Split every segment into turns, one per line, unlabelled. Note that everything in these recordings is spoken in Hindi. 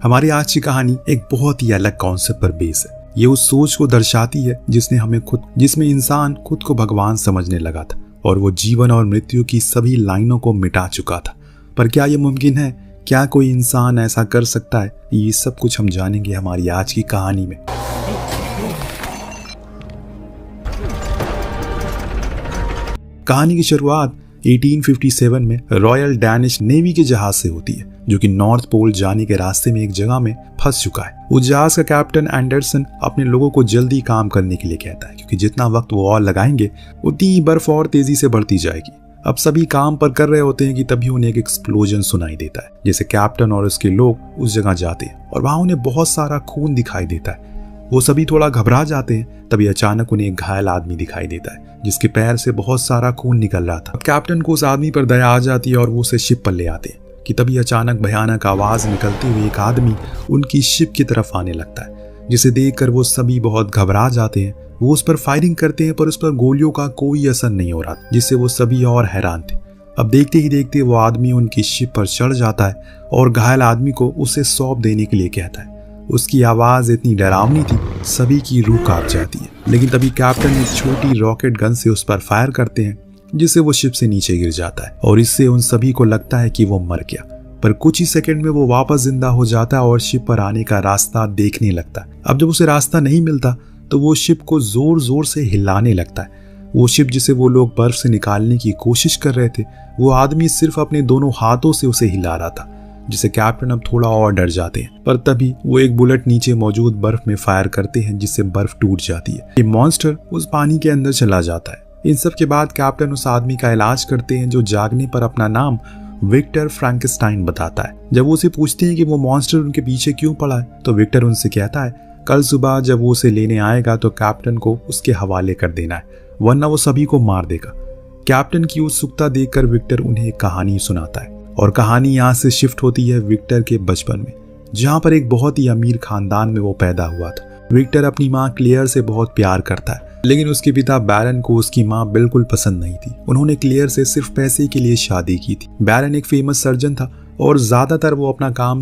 हमारी आज की कहानी एक बहुत ही अलग कॉन्सेप्ट पर बेस है। ये उस सोच को दर्शाती है जिसमें इंसान खुद को भगवान समझने लगा था और वो जीवन और मृत्यु की सभी लाइनों को मिटा चुका था। पर क्या ये मुमकिन है? क्या कोई इंसान ऐसा कर सकता है? ये सब कुछ हम जानेंगे हमारी आज की कहानी में। कहानी की शुरुआत 1857 में रॉयल डैनिश नेवी के जहाज से होती है, जो कि नॉर्थ पोल जाने के रास्ते में एक जगह में फंस चुका है। उस जहाज का कैप्टन एंडरसन अपने लोगों को जल्दी काम करने के लिए कहता है, क्योंकि जितना वक्त वो और लगाएंगे उतनी ही बर्फ और तेजी से बढ़ती जाएगी। अब सभी काम पर कर रहे होते हैं कि तभी उन्हें एक एक्सप्लोजन सुनाई देता है। जैसे कैप्टन और उसके लोग उस जगह जाते हैं और वहां उन्हें बहुत सारा खून दिखाई देता है। वो सभी थोड़ा घबरा जाते हैं। तभी अचानक उन्हें एक घायल आदमी दिखाई देता है, जिसके पैर से बहुत सारा खून निकल रहा था। कैप्टन को उस आदमी पर दया आ जाती है और वो उसे शिप पर ले आते हैं कि तभी अचानक भयानक आवाज निकलती हुई एक आदमी उनकी शिप की तरफ आने लगता है, जिसे देखकर वो सभी बहुत घबरा जाते हैं। वो उस पर फायरिंग करते हैं, पर उस पर गोलियों का कोई असर नहीं हो रहा, जिससे वो सभी और हैरान थे। अब देखते ही देखते वो आदमी उनकी शिप पर चढ़ जाता है और घायल आदमी को उसे सौंप देने के लिए कहता है। उसकी आवाज इतनी डरावनी थी, सभी की रूह कांप जाती है। लेकिन तभी कैप्टन एक छोटी रॉकेट गन से उस पर फायर करते हैं, जिससे वो शिप से नीचे गिर जाता है और इससे उन सभी को लगता है कि वो मर गया। पर कुछ ही सेकंड में वो वापस जिंदा हो जाता है और शिप पर आने का रास्ता देखने लगता है। अब जब उसे रास्ता नहीं मिलता तो वो शिप को जोर जोर से हिलाने लगता है। वो शिप जिसे वो लोग बर्फ से निकालने की कोशिश कर रहे थे, वो आदमी सिर्फ अपने दोनों हाथों से उसे हिला रहा था, जिसे कैप्टन अब थोड़ा और डर जाते हैं। पर तभी वो एक बुलेट नीचे मौजूद बर्फ में फायर करते हैं, जिससे बर्फ टूट जाती है। ये मॉन्स्टर उस पानी के अंदर चला जाता है। इन सब के बाद कैप्टन उस आदमी का इलाज करते हैं, जो जागने पर अपना नाम विक्टर फ्रैंकेनस्टाइन बताता है। जब वो उसे पूछते हैं कि वो मॉन्स्टर उनके पीछे क्यों पड़ा है, तो विक्टर उनसे कहता है कल सुबह जब वो उसे लेने आएगा तो कैप्टन को उसके हवाले कर देना है, वरना वो सभी को मार देगा। कैप्टन की उत्सुकता देखकर विक्टर उन्हें एक कहानी सुनाता है और कहानी यहाँ से शिफ्ट होती है विक्टर के बचपन में, जहाँ पर एक बहुत ही अमीर खानदान में वो पैदा हुआ था। विक्टर अपनी माँ क्लेयर से बहुत प्यार करता है, लेकिन उसके पिता बैरन को उसकी माँ बिल्कुल पसंद नहीं थी। उन्होंने क्लेयर से सिर्फ पैसे के लिए शादी की थी। बैरन एक फेमस सर्जन था और ज्यादातर वो अपना काम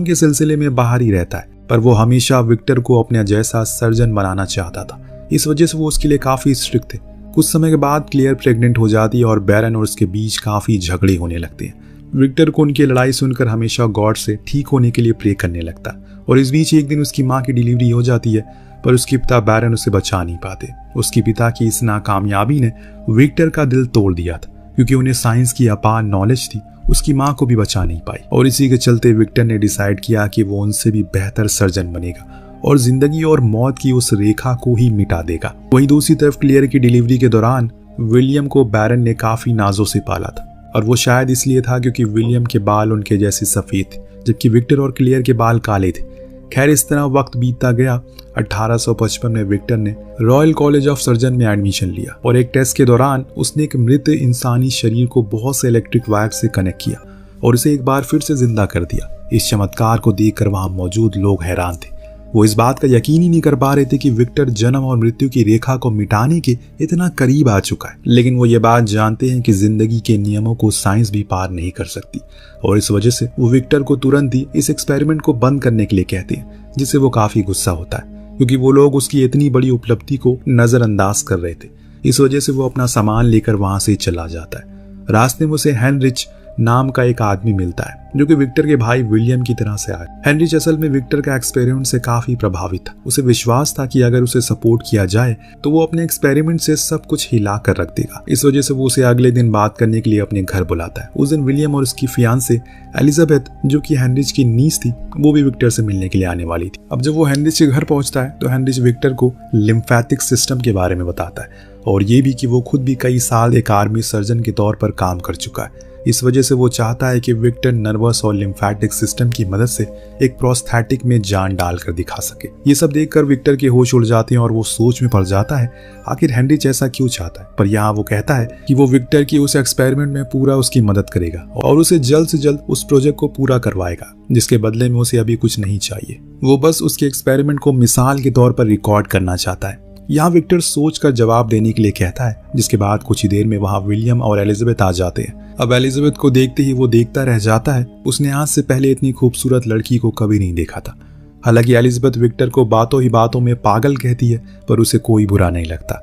के सिलसिले में बाहर ही रहता है, पर वो हमेशा विक्टर को अपने जैसा सर्जन बनाना चाहता था। इस वजह से वो उसके लिए काफी स्ट्रिक्ट थे। कुछ समय के बाद क्लेयर प्रेग्नेंट हो जाती है और बैरन और उसके बीच काफी झगड़े होने लगते हैं। विक्टर को उनकी लड़ाई सुनकर हमेशा गॉड से ठीक होने के लिए प्रे करने लगता है और इस बीच एक दिन उसकी माँ की डिलीवरी हो जाती है, पर उसके पिता बैरन उसे बचा नहीं पाते। उसके पिता की इस नाकामयाबी ने विक्टर का दिल तोड़ दिया था, क्योंकि उन्हें साइंस की अपार नॉलेज थी। उसकी माँ को भी बचा नहीं पाई और इसी के चलते विक्टर ने डिसाइड किया कि वो उनसे भी बेहतर सर्जन बनेगा और जिंदगी और मौत की उस रेखा को ही मिटा देगा। वहीं दूसरी तरफ क्लियर की डिलीवरी के दौरान विलियम को बैरन ने काफी नाजों से पाला था, और वो शायद इसलिए था क्योंकि विलियम के बाल उनके जैसे सफेद थे, जबकि विक्टर और क्लियर के बाल काले थे। खैर, इस तरह वक्त बीतता गया। 1855 में विक्टर ने रॉयल कॉलेज ऑफ सर्जन में एडमिशन लिया और एक टेस्ट के दौरान उसने एक मृत इंसानी शरीर को बहुत से इलेक्ट्रिक वायर से कनेक्ट किया और उसे एक बार फिर से जिंदा कर दिया। इस चमत्कार को देखकर वहां मौजूद लोग हैरान थे। वो इस बात का यकीन ही नहीं कर पा रहे थे कि विक्टर जन्म और मृत्यु की रेखा को मिटाने के इतना करीब आ चुका है। लेकिन वो ये बात जानते हैं कि जिंदगी के नियमों को साइंस भी पार नहीं कर सकती, और इस वजह से वो विक्टर को तुरंत ही इस एक्सपेरिमेंट को बंद करने के लिए कहते हैं, जिससे वो काफी गुस्सा होता है, क्योंकि वो लोग उसकी इतनी बड़ी उपलब्धि को नजरअंदाज कर रहे थे। इस वजह से वो अपना सामान लेकर वहां से चला जाता है। रास्ते में उसे हेनरिच नाम का एक आदमी मिलता है, जो कि विक्टर के भाई विलियम की तरह से आया। हेनरिच असल में विक्टर का एक्सपेरिमेंट से काफी प्रभावित था। उसे विश्वास था कि अगर उसे सपोर्ट किया जाए तो वो अपने एक्सपेरिमेंट से सब कुछ हिला कर रख देगा। इस वजह से वो उसे अगले दिन बात करने के लिए अपने घर बुलाता है। उस दिन विलियम और उसकी फियांसे एलिजाबेथ, जो कि हेनरिच की नीस थी, वो भी विक्टर से मिलने के लिए आने वाली थी। अब जब वो हेनरिच के घर पहुंचता है तो हेनरिच विक्टर को लिम्फेटिक सिस्टम के बारे में बताता है, और ये भी कि वो खुद भी कई साल एक आर्मी सर्जन के तौर पर काम कर चुका है। इस वजह से वो चाहता है कि विक्टर नर्वस और लिम्फेटिक सिस्टम की मदद से एक प्रोस्थेटिक में जान डालकर दिखा सके। ये सब देखकर विक्टर के होश उड़ जाते हैं और वो सोच में पड़ जाता है आखिर हेनरिच ऐसा क्यों चाहता है। पर यहाँ वो कहता है कि वो विक्टर की उस एक्सपेरिमेंट में पूरा उसकी मदद करेगा और उसे जल्द से जल्द उस प्रोजेक्ट को पूरा करवाएगा, जिसके बदले में उसे अभी कुछ नहीं चाहिए। वो बस उसके एक्सपेरिमेंट को मिसाल के तौर पर रिकॉर्ड करना चाहता है यहाँ विक्टर सोच कर जवाब देने के लिए कहता है, जिसके बाद कुछ ही देर में वहाँ विलियम और एलिजाबेथ आ जाते हैं। अब एलिजाबेथ को देखते ही वो देखता रह जाता है। उसने आज से पहले इतनी खूबसूरत लड़की को कभी नहीं देखा था। हालांकि एलिजाबेथ विक्टर को बातों ही बातों में पागल कहती है, पर उसे कोई बुरा नहीं लगता।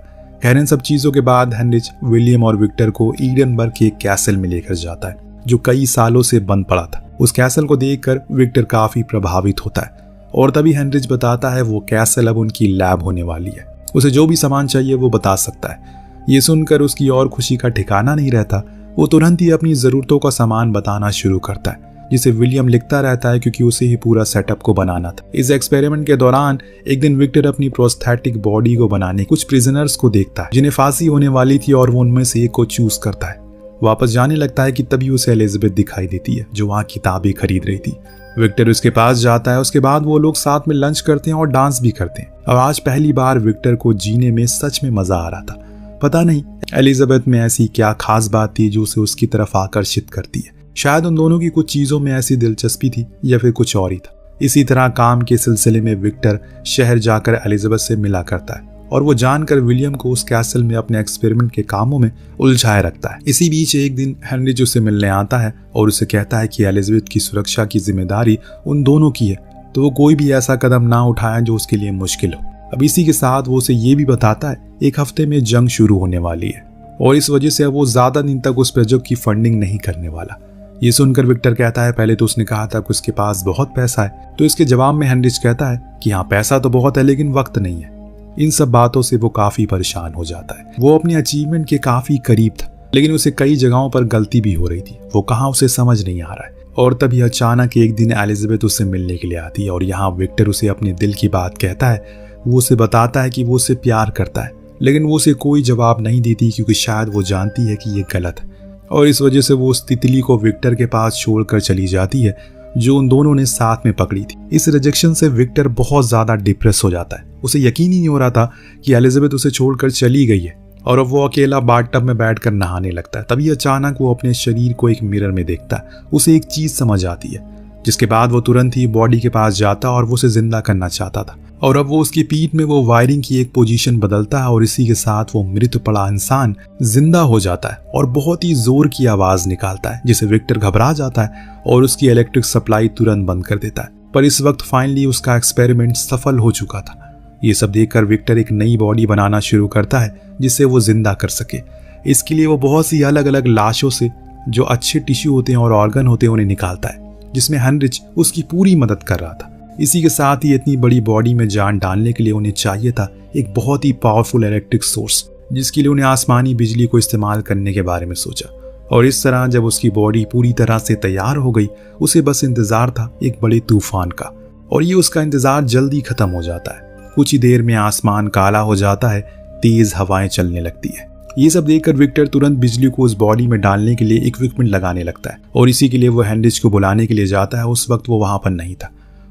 खैर, इन सब चीजों के बाद हेनरिच विलियम और विक्टर को ईडनबर्ग के एक कैसल में लेकर जाता है, जो कई सालों से बंद पड़ा था। उस कैसल को देखकर विक्टर काफी प्रभावित होता है और तभी हेनरिच बताता है वो कैसल अब उनकी लैब होने वाली है। उसे जो भी सामान चाहिए वो बता सकता है। ये सुनकर उसकी और खुशी का ठिकाना नहीं रहता। वो तुरंत ही अपनी जरूरतों का सामान बताना शुरू करता है, जिसे विलियम लिखता रहता है क्योंकि उसे ही पूरा सेटअप को बनाना था। इस एक्सपेरिमेंट के दौरान एक दिन विक्टर अपनी प्रोस्थेटिक बॉडी को बनाने कुछ प्रिजनर्स को देखता है जिन्हें फांसी होने वाली थी और वो उनमें से एक को चूज करता है। वापस जाने लगता है कि तभी उसे एलिजाबेथ दिखाई देती है, जो वहाँ किताबें खरीद रही थी। विक्टर उसके पास जाता है। उसके बाद वो लोग साथ में लंच करते हैं और डांस भी करते हैं। अब आज पहली बार विक्टर को जीने में सच में मजा आ रहा था। पता नहीं एलिजाबेथ में ऐसी क्या खास बात थी जो उसे उसकी तरफ आकर्षित करती है। शायद उन दोनों की कुछ चीजों में ऐसी दिलचस्पी थी या फिर कुछ और ही था। इसी तरह काम के सिलसिले में विक्टर शहर जाकर एलिजाबेथ से मिला करता है और वो जानकर विलियम को उस कैसल में अपने एक्सपेरिमेंट के कामों में उलझाए रखता है। इसी बीच एक दिन हेनरिच उससे मिलने आता है और उसे कहता है कि एलिजाबेथ की सुरक्षा की जिम्मेदारी उन दोनों की है, तो वो कोई भी ऐसा कदम ना उठाए जो उसके लिए मुश्किल हो। अब इसी के साथ वो उसे ये भी बताता है एक हफ्ते में जंग शुरू होने वाली है और इस वजह से अब वो ज्यादा दिन तक उस प्रोजेक्ट की फंडिंग नहीं करने वाला। ये सुनकर विक्टर कहता है पहले तो उसने कहा था कि उसके पास बहुत पैसा है, तो इसके जवाब में हेनरिच कहता है कि हाँ पैसा तो बहुत है लेकिन वक्त नहीं है। इन सब बातों से वो काफी परेशान हो जाता है। वो अपने अचीवमेंट के काफी करीब था, लेकिन उसे कई जगहों पर गलती भी हो रही थी। वो कहाँ उसे समझ नहीं आ रहा है। और तभी अचानक एक दिन एलिजाबेथ उससे मिलने के लिए आती है और यहाँ विक्टर उसे अपने दिल की बात कहता है। वो उसे बताता है कि वो उसे प्यार करता है, लेकिन वो उसे कोई जवाब नहीं देती क्योंकि शायद वो जानती है कि ये गलत है और इस वजह से वो उस तितली को विक्टर के पास छोड़कर चली जाती है जो उन दोनों ने साथ में पकड़ी थी। इस रिजेक्शन से विक्टर बहुत ज्यादा डिप्रेस हो जाता है। उसे यकीन ही नहीं हो रहा था कि एलिजाबेथ उसे छोड़कर चली गई है और अब वो अकेला बाथटब में बैठकर नहाने लगता है। तभी अचानक वो अपने शरीर को एक मिरर में देखता है। उसे एक चीज समझ आती है, जिसके बाद वो तुरंत ही बॉडी के पास जाता और वो उसे जिंदा करना चाहता था। और अब वो उसकी पीठ में वो वायरिंग की एक पोजीशन बदलता है और इसी के साथ वो मृत पड़ा इंसान जिंदा हो जाता है और बहुत ही जोर की आवाज निकालता है, जिसे विक्टर घबरा जाता है और उसकी इलेक्ट्रिक सप्लाई तुरंत बंद कर देता है। पर इस वक्त फाइनली उसका एक्सपेरिमेंट सफल हो चुका था। ये सब देखकर विक्टर एक नई बॉडी बनाना शुरू करता है जिससे वो जिंदा कर सके। इसके लिए वो बहुत सी अलग अलग लाशों से जो अच्छे टिश्यू होते हैं और ऑर्गन होते हैं उन्हें निकालता है, जिसमें हेनरिच उसकी पूरी मदद कर रहा था। इसी के साथ ही इतनी बड़ी बॉडी में जान डालने के लिए उन्हें चाहिए था एक बहुत ही पावरफुल इलेक्ट्रिक सोर्स, जिसके लिए उन्हें आसमानी बिजली को इस्तेमाल करने के बारे में सोचा। और इस तरह जब उसकी बॉडी पूरी तरह से तैयार हो गई, उसे बस इंतजार था एक बड़े तूफान का, और ये उसका इंतजार जल्दी खत्म हो जाता है। कुछ ही देर में आसमान काला हो जाता है, तेज हवाएं चलने लगती है। ये सब देखकर विक्टर तुरंत बिजली को उस बॉडी में डालने के लिए इक्विपमेंट लगाने लगता है और इसी के लिए वो हेनरिच को बुलाने के लिए जाता है। उस वक्त वो वहां पर नहीं था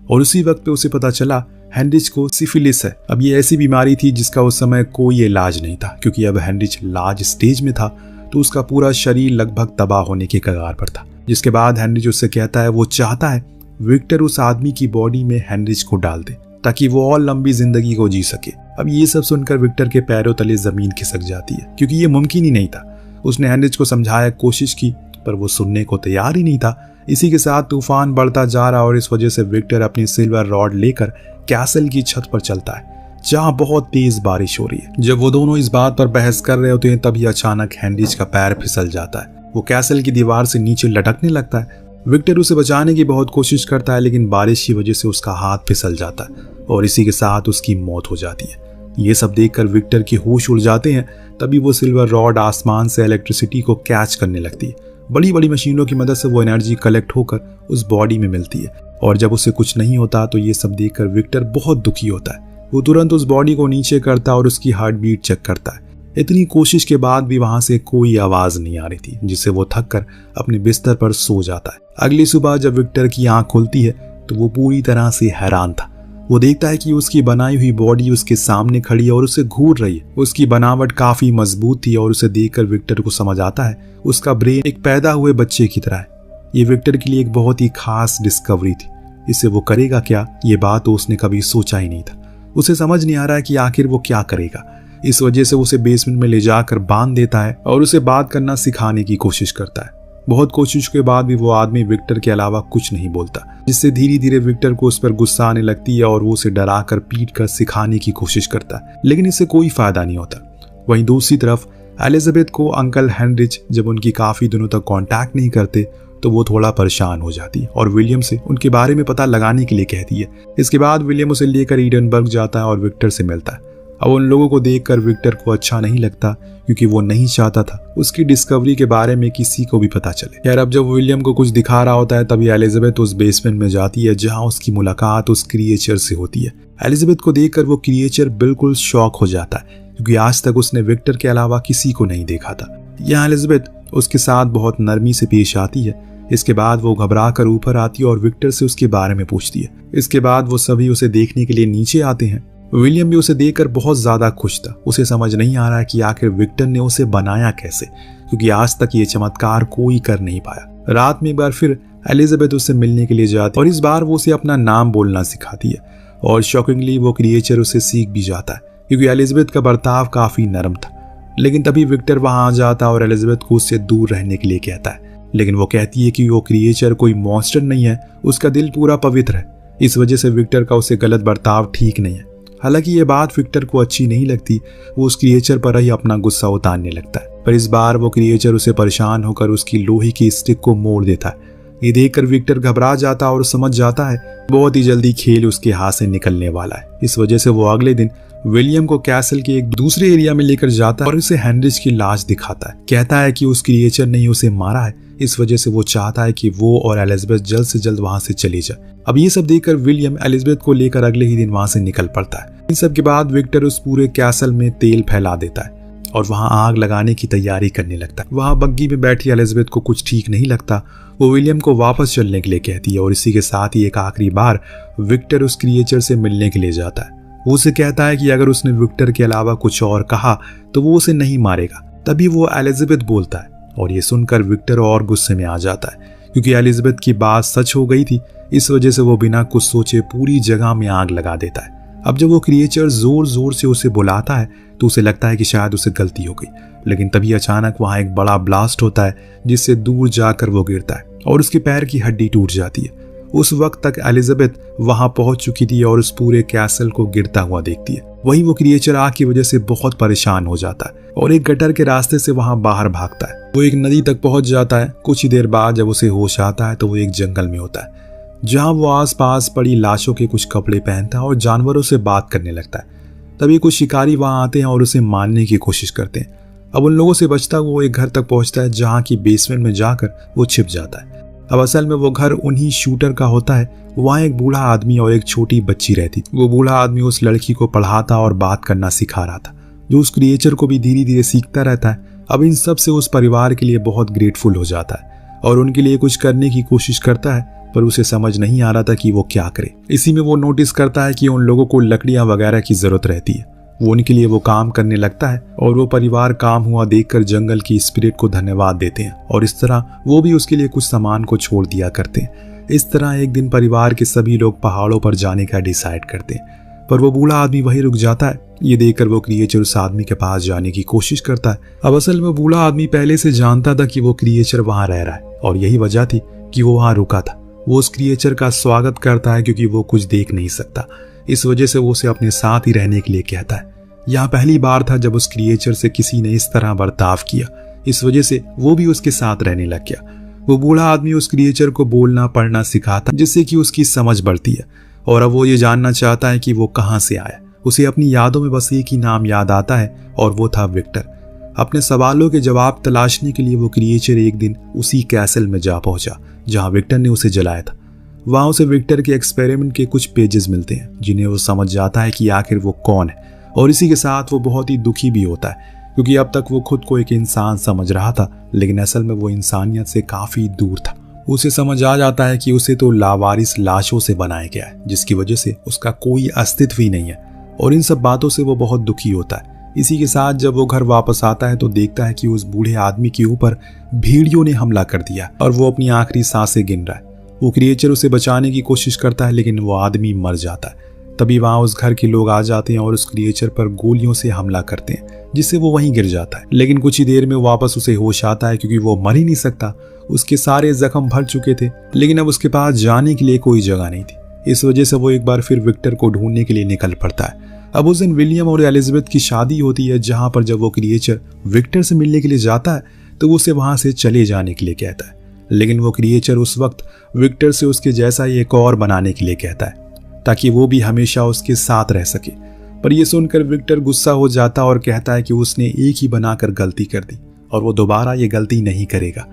और उसी वक्त पे उसे पता चला हेनरिच को सिफिलिस है। अब ये ऐसी बीमारी थी जिसका उस समय कोई इलाज नहीं था, क्योंकि अब हेनरिच लार्ज स्टेज में था तो उसका पूरा शरीर लगभग तबाह होने के कगार पर था। जिसके बाद हेनरिच उससे कहता है वो चाहता है विक्टर उस आदमी की बॉडी में हेनरिच को डाल दे ताकि वो और लंबी जिंदगी को जी सके। अब ये सब सुनकर विक्टर के पैरों तले जमीन खिसक जाती है, क्योंकि ये मुमकिन ही नहीं था। उसने हेनरिच को समझाया कोशिश की, पर वो सुनने को तैयार ही नहीं था। इसी के साथ तूफान बढ़ता जा रहा और इस वजह से विक्टर अपनी सिल्वर रॉड लेकर कैसल की छत पर चलता है जहां बहुत तेज बारिश हो रही है। जब वो दोनों इस बात पर बहस कर रहे होते हैं तभी अचानक हेनरिच का पैर फिसल जाता है। वो कैसल की दीवार से नीचे लटकने लगता है। विक्टर उसे बचाने की बहुत कोशिश करता है, लेकिन बारिश की वजह से उसका हाथ फिसल जाता है और इसी के साथ उसकी मौत हो जाती है। ये सब देखकर विक्टर की होश उड़ जाते हैं। तभी वो सिल्वर रॉड आसमान से इलेक्ट्रिसिटी को कैच करने लगती है। बड़ी बड़ी मशीनों की मदद से वो एनर्जी कलेक्ट होकर उस बॉडी में मिलती है और जब उसे कुछ नहीं होता तो ये सब देखकर विक्टर बहुत दुखी होता है। वो तुरंत उस बॉडी को नीचे करता और उसकी हार्ट बीट चेक करता है। इतनी कोशिश के बाद भी वहां से कोई आवाज नहीं आ रही थी, जिससे वो थक कर अपने बिस्तर पर सो जाता है। अगली सुबह जब विक्टर की आंख खुलती है तो वो पूरी तरह से हैरान था। वो देखता है कि उसकी बनाई हुई बॉडी उसके सामने खड़ी है और उसे घूर रही है। उसकी बनावट काफी मजबूत थी और उसे देखकर विक्टर को समझ आता है उसका ब्रेन एक पैदा हुए बच्चे की तरह है। ये विक्टर के लिए एक बहुत ही खास डिस्कवरी थी। इससे वो करेगा क्या, ये बात तो उसने कभी सोचा ही नहीं था। उसे समझ नहीं आ रहा है कि आखिर वो क्या करेगा। इस वजह से उसे बेसमेंट में ले जाकर बांध देता है और उसे बात करना सिखाने की कोशिश करता है। बहुत कोशिश के बाद भी वो आदमी विक्टर के अलावा कुछ नहीं बोलता, जिससे धीरे धीरे विक्टर को उस पर गुस्सा आने लगती है और वो उसे डरा कर पीट कर सिखाने की कोशिश करता है, लेकिन इससे कोई फायदा नहीं होता। वहीं दूसरी तरफ एलिजाबेथ को अंकल हेनरिच जब उनकी काफी दिनों तक कांटेक्ट नहीं करते तो वो थोड़ा परेशान हो जाती है और विलियम से उनके बारे में पता लगाने के लिए कहती है। इसके बाद विलियम उसे लेकर ईडनबर्ग जाता है और विक्टर से मिलता है। अब उन लोगों को देखकर विक्टर को अच्छा नहीं लगता, क्योंकि वो नहीं चाहता था उसकी डिस्कवरी के बारे में किसी को भी पता चले। यार अब जब विलियम को कुछ दिखा रहा होता है तभी एलिजाबेथ उस बेसमेंट में जाती है जहां उसकी मुलाकात उस क्रिएचर से होती है। एलिजाबेथ को देखकर वो क्रिएचर बिल्कुल शॉक हो जाता है, क्योंकि आज तक उसने विक्टर के अलावा किसी को नहीं देखा था। यहाँ एलिजाबेथ उसके साथ बहुत नरमी से पेश आती है। इसके बाद वो घबरा कर ऊपर आती है और विक्टर से उसके बारे में पूछती है। इसके बाद वो सभी उसे देखने के लिए नीचे आते हैं। विलियम भी उसे देखकर बहुत ज्यादा खुश था। उसे समझ नहीं आ रहा है कि आखिर विक्टर ने उसे बनाया कैसे, क्योंकि आज तक ये चमत्कार कोई कर नहीं पाया। रात में एक बार फिर एलिजाबेथ उससे मिलने के लिए जाती है और इस बार वो उसे अपना नाम बोलना सिखाती है और शॉकिंगली वो क्रिएचर उसे सीख भी जाता है, क्योंकि एलिजाबेथ का बर्ताव काफी नरम था। लेकिन तभी विक्टर वहां आ जाता है और एलिजाबेथ को उससे दूर रहने के लिए कहता है, लेकिन वो कहती है कि वो क्रिएचर कोई मॉन्स्टर नहीं है, उसका दिल पूरा पवित्र है। इस वजह से विक्टर का उसे गलत बर्ताव ठीक नहीं है। हालांकि ये बात विक्टर को अच्छी नहीं लगती, वो उस क्रिएचर पर ही अपना गुस्सा उतारने लगता है। पर इस बार वो क्रिएचर उसे परेशान होकर उसकी लोहे की स्टिक को मोड़ देता है। ये देखकर विक्टर घबरा जाता और समझ जाता है बहुत ही जल्दी खेल उसके हाथ से निकलने वाला है। इस वजह से वो अगले दिन विलियम को कैसल के एक दूसरे एरिया में लेकर जाता है और उसे हेनरिच की लाश दिखाता है। कहता है कि उस क्रिएचर ने ही उसे मारा है। इस वजह से वो चाहता है कि वो और एलिजाबेथ जल्द से जल्द वहां से चली जाए। अब ये सब देखकर विलियम एलिजाबेथ को लेकर अगले ही दिन वहां से निकल पड़ता है। इन सब के बाद विक्टर उस पूरे कैसल में तेल फैला देता है और वहां आग लगाने की तैयारी करने लगता है। वहां बग्गी में बैठी एलिजाबेथ को कुछ ठीक नहीं लगता। वो विलियम को वापस चलने के लिए कहती है और इसी के साथ ही एक आखिरी बार विक्टर उस क्रिएचर से मिलने के लिए जाता है। वो उसे कहता है कि अगर उसने विक्टर के अलावा कुछ और कहा तो वो उसे नहीं मारेगा। तभी वो एलिजाबेथ बोलता है और ये सुनकर विक्टर और गुस्से में आ जाता है, क्योंकि एलिजाबेथ की बात सच हो गई थी। इस वजह से वो बिना कुछ सोचे पूरी जगह में आग लगा देता है। अब जब वो क्रिएचर जोर जोर से उसे बुलाता है तो उसे लगता है कि शायद उसे गलती हो गई, लेकिन तभी अचानक वहां एक बड़ा ब्लास्ट होता है जिससे दूर जाकर वो गिरता है और उसके पैर की हड्डी टूट जाती है। उस वक्त तक एलिजाबेथ वहां पहुंच चुकी थी और उस पूरे कैसल को गिरता हुआ देखती है। वहीं वो क्रिएचर आग की वजह से बहुत परेशान हो जाता है और एक गटर के रास्ते से वहां बाहर भागता है। वो एक नदी तक पहुंच जाता है। कुछ ही देर बाद जब उसे होश आता है तो वो एक जंगल में होता है, जहां वो आसपास पड़ी लाशों के कुछ कपड़े पहनता है और जानवरों से बात करने लगता है। तभी कुछ शिकारी वहां आते हैं और उसे मारने की कोशिश करते हैं। अब उन लोगों से बचता हुआ वो एक घर तक पहुंचता है, जहां की बेसमेंट में जाकर वो छिप जाता है। अब असल में वो घर उन्हीं शूटर का होता है। वहाँ एक बूढ़ा आदमी और एक छोटी बच्ची रहती थी। वो बूढ़ा आदमी उस लड़की को पढ़ाता और बात करना सिखा रहा था, जो उस क्रिएचर को भी धीरे धीरे सीखता रहता है। अब इन सब से उस परिवार के लिए बहुत ग्रेटफुल हो जाता है और उनके लिए कुछ करने की कोशिश करता है, पर उसे समझ नहीं आ रहा था कि वो क्या करे। इसी में वो नोटिस करता है कि उन लोगों को लकड़ियां वगैरह की जरूरत रहती है। वो उनके लिए वो काम करने लगता है और वो परिवार काम हुआ देखकर जंगल की स्पिरिट को धन्यवाद देते हैं और इस तरह वो भी उसके लिए कुछ सामान को छोड़ दिया करते हैं। इस तरह एक दिन परिवार के सभी लोग पहाड़ों पर जाने का डिसाइड करते हैं, पर वो बूढ़ा आदमी वहीं रुक जाता है। ये देखकर वो क्रिएचर उस आदमी के पास जाने की कोशिश करता है। अब असल में बूढ़ा आदमी पहले से जानता था कि वो क्रिएचर वहां रह रहा है और यही वजह थी कि वो वहां रुका था। वो उस क्रिएचर का स्वागत करता है क्योंकि वो कुछ देख नहीं सकता। इस वजह से वो उसे अपने साथ ही रहने के लिए कहता है। यह पहली बार था जब उस क्रिएचर से किसी ने इस तरह बर्ताव किया। इस वजह से वो भी उसके साथ रहने लग गया। वो बूढ़ा आदमी उस क्रिएचर को बोलना पढ़ना सिखाता, जिससे कि उसकी समझ बढ़ती है और अब वो ये जानना चाहता है कि वो कहाँ से आया। उसे अपनी यादों में बस एक ही नाम याद आता है और वो था विक्टर। अपने सवालों के जवाब तलाशने के लिए वो क्रिएचर एक दिन उसी कैसल में जा पहुंचा जहां विक्टर ने उसे जलाया था। वहां उसे विक्टर के एक्सपेरिमेंट के कुछ पेजेस मिलते हैं, जिन्हें वो समझ जाता है कि आखिर वो कौन है और इसी के साथ वो बहुत ही दुखी भी होता है, क्योंकि अब तक वो खुद को एक इंसान समझ रहा था, लेकिन असल में वो इंसानियत से काफी दूर था। उसे समझ आ जाता है कि उसे तो लावारिस लाशों से बनाया गया है, जिसकी वजह से उसका कोई अस्तित्व ही नहीं है और इन सब बातों से वो बहुत दुखी होता है। इसी के साथ जब वो घर वापस आता है तो देखता है कि उस बूढ़े आदमी के ऊपर भेड़ियों ने हमला कर दिया और वो अपनी आखिरी सांसें गिन रहा है। वो क्रिएचर उसे बचाने की कोशिश करता है, लेकिन वो आदमी मर जाता है। तभी वहाँ उस घर के लोग आ जाते हैं और उस क्रिएचर पर गोलियों से हमला करते हैं, जिससे वो वहीं गिर जाता है। लेकिन कुछ ही देर में वापस उसे होश आता है, क्योंकि वो मर ही नहीं सकता। उसके सारे जख्म भर चुके थे, लेकिन अब उसके पास जाने के लिए कोई जगह नहीं थी। इस वजह से वो एक बार फिर विक्टर को ढूंढने के लिए निकल पड़ता है। अब उस दिन विलियम और एलिजाबेथ की शादी होती है, जहां पर जब वो क्रिएचर विक्टर से मिलने के लिए जाता है तो उसे वहां से चले जाने के लिए कहता है। लेकिन वो क्रिएचर उस वक्त विक्टर से उसके जैसा ही एक और बनाने के लिए कहता है, ताकि वो भी हमेशा उसके साथ रह सके। पर यह सुनकर विक्टर गुस्सा हो जाता और कहता है कि उसने एक ही बनाकर गलती कर दी और वो दोबारा ये गलती नहीं करेगा।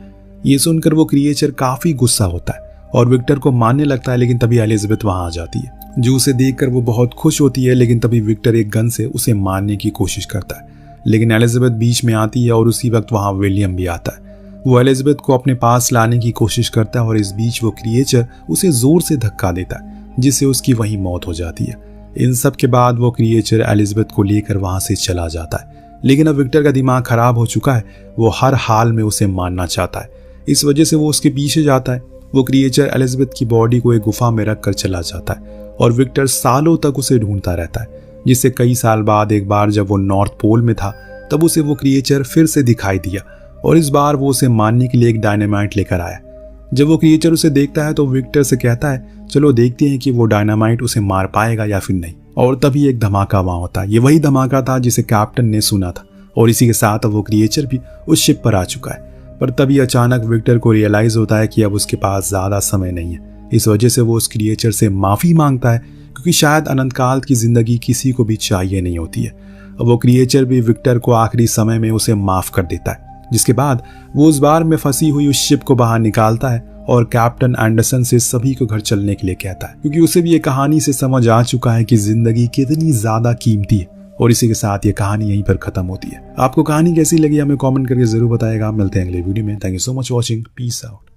ये सुनकर वो क्रिएचर काफी गुस्सा होता है और विक्टर को मारने लगता है। लेकिन तभी एलिजाबेथ वहां आ जाती है, जो उसे देखकर वो बहुत खुश होती है। लेकिन तभी विक्टर एक गन से उसे मारने की कोशिश करता है, लेकिन एलिजाबेथ बीच में आती है और उसी वक्त वहां विलियम भी आता है। वो एलिजाबेथ को अपने पास लाने की कोशिश करता है और इस बीच वो क्रिएचर उसे जोर से धक्का देता है, जिससे उसकी वहीं मौत हो जाती है। इन सब के बाद वो क्रिएचर एलिजाबेथ को लेकर वहां से चला जाता है। लेकिन अब विक्टर का दिमाग खराब हो चुका है, वो हर हाल में उसे मारना चाहता है। इस वजह से वो उसके पीछे जाता है। वो क्रिएचर एलिजाबेथ की बॉडी को एक गुफा में रख कर चला जाता है और विक्टर सालों तक उसे ढूंढता रहता है, जिससे कई साल बाद एक बार जब वो नॉर्थ पोल में था तब उसे वो क्रिएचर फिर से दिखाई दिया और इस बार वो उसे मारने के लिए एक डायनामाइट लेकर आया। जब वो क्रिएचर उसे देखता है तो विक्टर से कहता है, चलो देखते हैं कि वो डायनामाइट उसे मार पाएगा या फिर नहीं। और तभी एक धमाका वहां होता है। ये वही धमाका था जिसे कैप्टन ने सुना था और इसी के साथ अब वो क्रिएचर भी उस शिप पर आ चुका है। पर तभी अचानक विक्टर को रियलाइज होता है कि अब उसके पास ज्यादा समय नहीं है। इस वजह से वो उस क्रिएचर से माफी मांगता है, क्योंकि शायद अनंतकाल की जिंदगी किसी को भी चाहिए नहीं होती है। अब वो क्रिएचर भी विक्टर को आखिरी समय में उसे माफ कर देता है, जिसके बाद वो उस बार में फंसी हुई उस शिप को बाहर निकालता है और कैप्टन एंडरसन से सभी को घर चलने के लिए कहता है, क्योंकि उसे भी ये कहानी से समझ आ चुका है कि जिंदगी कितनी ज्यादा कीमती है। और इसी के साथ ये कहानी यहीं पर खत्म होती है। आपको कहानी कैसी लगी हमें कमेंट करके जरूर बताएगा। मिलते हैं अगले वीडियो में। Thank you so much watching. Peace out.